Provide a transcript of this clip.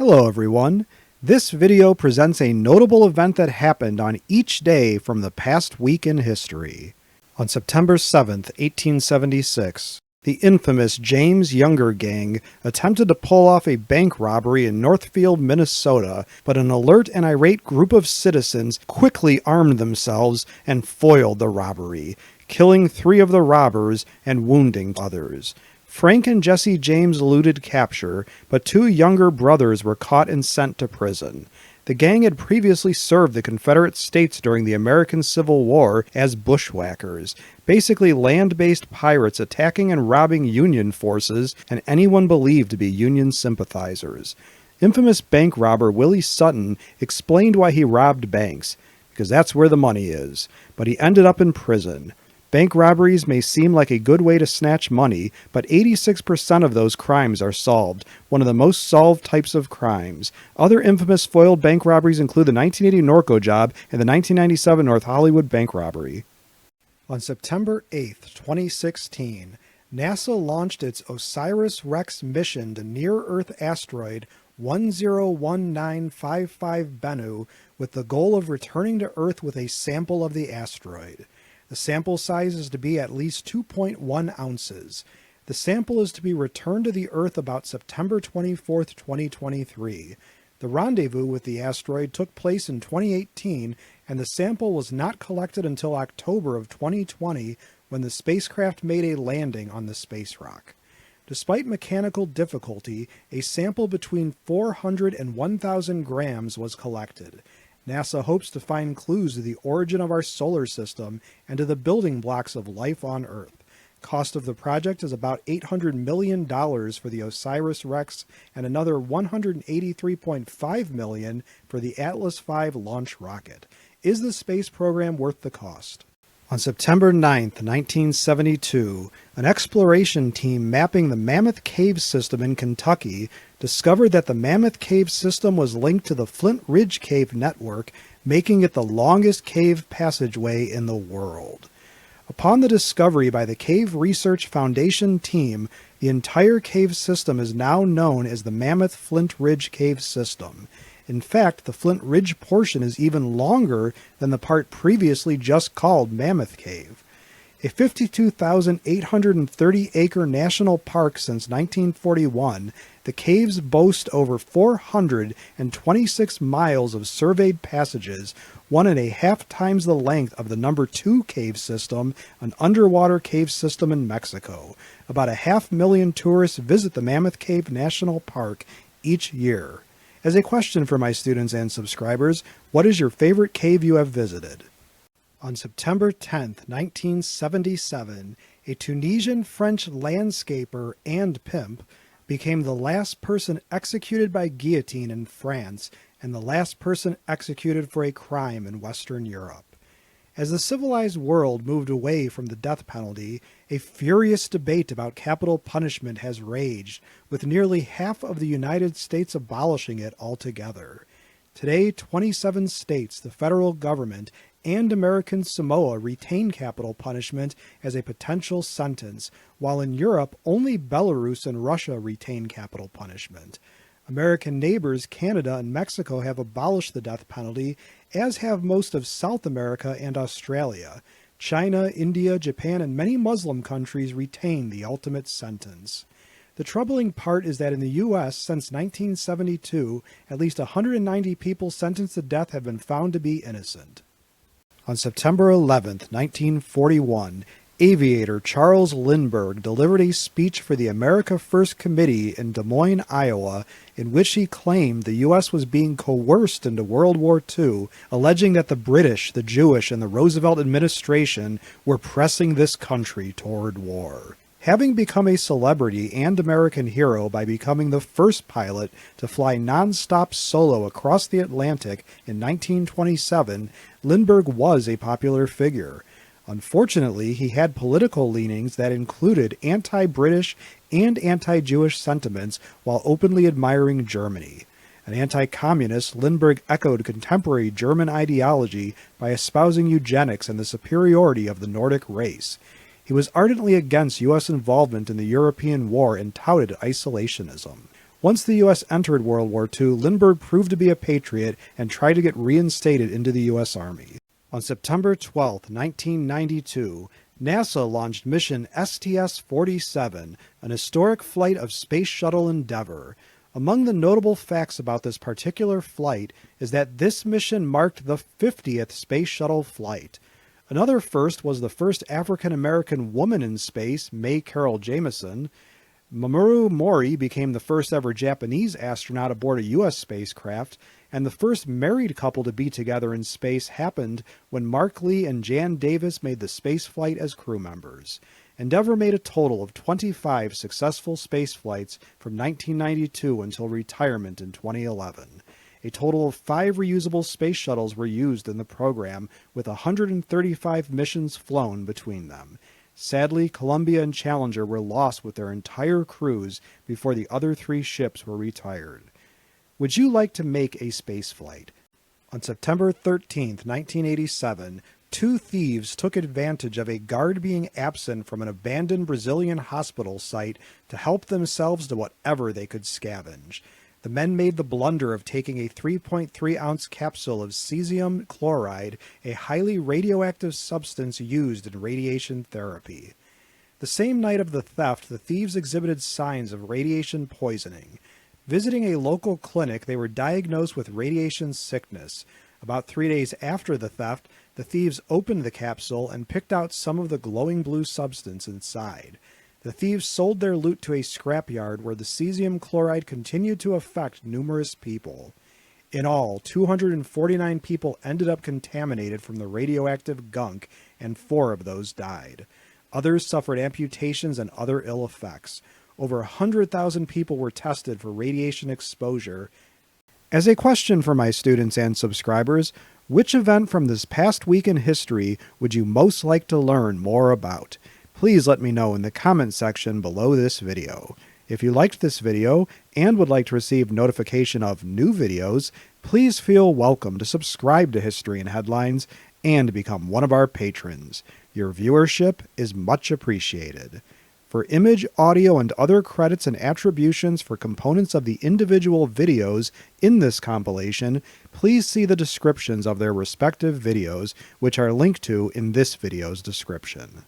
Hello everyone. This video presents a notable event that happened on each day from the past week in history. On September 7th, 1876, the infamous James Younger gang attempted to pull off a bank robbery in Northfield, Minnesota, but an alert and irate group of citizens quickly armed themselves and foiled the robbery, killing 3 of the robbers and wounding others. Frank and Jesse James eluded capture, but 2 younger brothers were caught and sent to prison. The gang had previously served the Confederate States during the American Civil War as bushwhackers, basically land-based pirates attacking and robbing Union forces and anyone believed to be Union sympathizers. Infamous bank robber Willie Sutton explained why he robbed banks, because that's where the money is, but he ended up in prison. Bank robberies may seem like a good way to snatch money, but 86% of those crimes are solved, one of the most solved types of crimes. Other infamous foiled bank robberies include the 1980 Norco job and the 1997 North Hollywood bank robbery. On September 8, 2016, NASA launched its OSIRIS-REx mission to near-Earth asteroid 101955 Bennu with the goal of returning to Earth with a sample of the asteroid. The sample size is to be at least 2.1 ounces. The sample is to be returned to the Earth about September 24, 2023. The rendezvous with the asteroid took place in 2018, and the sample was not collected until October of 2020 when the spacecraft made a landing on the space rock. Despite mechanical difficulty, a sample between 400 and 1,000 grams was collected. NASA hopes to find clues to the origin of our solar system and to the building blocks of life on Earth. Cost of the project is about $800 million for the OSIRIS-REx and another $183.5 million for the Atlas V launch rocket. Is the space program worth the cost? On September 9, 1972, an exploration team mapping the Mammoth Cave system in Kentucky discovered that the Mammoth Cave system was linked to the Flint Ridge Cave network, making it the longest cave passageway in the world. Upon the discovery by the Cave Research Foundation team, the entire cave system is now known as the Mammoth Flint Ridge Cave system. In fact, the Flint Ridge portion is even longer than the part previously just called Mammoth Cave. A 52,830-acre national park since 1941, the caves boast over 426 miles of surveyed passages, 1.5 times the length of the number 2 cave system, an underwater cave system in Mexico. About 500,000 tourists visit the Mammoth Cave National Park each year. As a question for my students and subscribers, what is your favorite cave you have visited? On September 10, 1977, a Tunisian-French landscaper and pimp became the last person executed by guillotine in France and the last person executed for a crime in Western Europe. As the civilized world moved away from the death penalty, a furious debate about capital punishment has raged, with nearly half of the United States abolishing it altogether. Today, 27 states, the federal government, and American Samoa retain capital punishment as a potential sentence, while in Europe only Belarus and Russia retain capital punishment. American neighbors Canada and Mexico have abolished the death penalty, as have most of South America and Australia. China, India, Japan, and many Muslim countries retain the ultimate sentence. The troubling part is that in the U.S., since 1972, at least 190 people sentenced to death have been found to be innocent. On September 11, 1941, aviator Charles Lindbergh delivered a speech for the America First Committee in Des Moines, Iowa, in which he claimed the U.S. was being coerced into World War II, alleging that the British, the Jewish, and the Roosevelt administration were pressing this country toward war. Having become a celebrity and American hero by becoming the first pilot to fly non-stop solo across the Atlantic in 1927, Lindbergh was a popular figure. Unfortunately, he had political leanings that included anti-British and anti-Jewish sentiments while openly admiring Germany. An anti-communist, Lindbergh echoed contemporary German ideology by espousing eugenics and the superiority of the Nordic race. He was ardently against U.S. involvement in the European War and touted isolationism. Once the U.S. entered World War II, Lindbergh proved to be a patriot and tried to get reinstated into the U.S. Army. On September 12, 1992, NASA launched mission STS-47, an historic flight of Space Shuttle Endeavour. Among the notable facts about this particular flight is that this mission marked the 50th Space Shuttle flight. Another first was the first African-American woman in space, May Carol Jameson. Mamoru Mori became the first ever Japanese astronaut aboard a U.S. spacecraft, and the first married couple to be together in space happened when Mark Lee and Jan Davis made the space flight as crew members. Endeavour made a total of 25 successful space flights from 1992 until retirement in 2011. A total of 5 reusable space shuttles were used in the program, with 135 missions flown between them. Sadly, Columbia and Challenger were lost with their entire crews before the other 3 ships were retired. Would you like to make a spaceflight? On September 13, 1987, 2 thieves took advantage of a guard being absent from an abandoned Brazilian hospital site to help themselves to whatever they could scavenge. The men made the blunder of taking a 3.3-ounce capsule of cesium chloride, a highly radioactive substance used in radiation therapy. The same night of the theft, the thieves exhibited signs of radiation poisoning. Visiting a local clinic, they were diagnosed with radiation sickness. About 3 days after the theft, the thieves opened the capsule and picked out some of the glowing blue substance inside. The thieves sold their loot to a scrapyard where the cesium chloride continued to affect numerous people. In all, 249 people ended up contaminated from the radioactive gunk, and 4 of those died. Others suffered amputations and other ill effects. Over 100,000 people were tested for radiation exposure. As a question for my students and subscribers, which event from this past week in history would you most like to learn more about? Please let me know in the comment section below this video. If you liked this video and would like to receive notification of new videos, please feel welcome to subscribe to History and Headlines and become one of our patrons. Your viewership is much appreciated. For image, audio, and other credits and attributions for components of the individual videos in this compilation, please see the descriptions of their respective videos, which are linked to in this video's description.